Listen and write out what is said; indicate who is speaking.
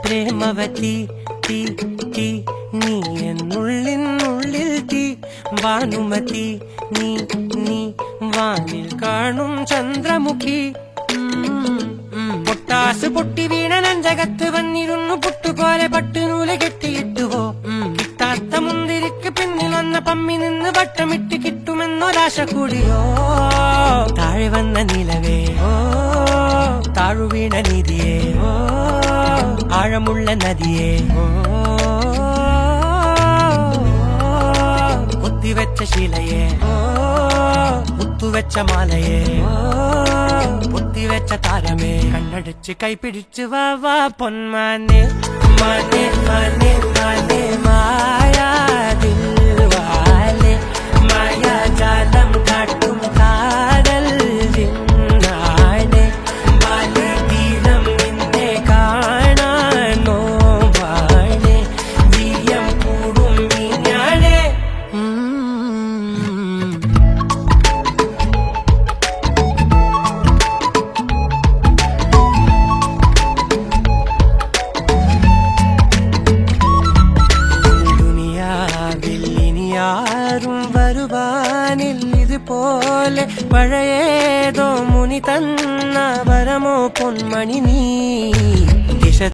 Speaker 1: പ്രേമവതി തീ തീ നീ എന്നുള്ളിനുള്ളിൽ തീ ഭാനുമതി നീ നീ വാനിൽ കാണും ചന്ദ്രമുഖി പൊട്ടാസ് പൊട്ടി വീണ നഞ്ചകത്ത് വന്നിരുന്നു പുട്ടുപോലെ പട്ടുനൂല് കെട്ടിയിട്ടുവോ കിട്ടാത്ത മുന്തിരിക്ക് പിന്നിൽ വന്ന പമ്മി നിന്ന് വട്ടമിട്ട് കിട്ടുമെന്നൊരാശ കൂടിയോ താഴെ വന്ന നിലവേ ഓ താഴുവീണ നിധിയേ ഓ ആഴമുള്ള നദിയേ ഓ കൊത്തിവെച്ച ശിലയെ ഓ മുത്തുവെച്ച മാലയെ ഓ പൊത്തിവെച്ച താരമേ കണ്ണടിച്ച് കൈപിടിച്ച് വാ വാ പൊന്മാനെ മാനെ മാനെ മാനെ മായാ ദിൽവാലെ മായാജാലം കാട്ടും കാതൽ ജിന്നാനെ ബാലി തീരം നിന്നെ കാണാനോ വാണേ വീയം കൂടും മീനാണേ ും വരുവാനിൽ ഇതുപോലെ പഴയേതോ മുനി തന്ന വരമോ പൊന്മണി നീ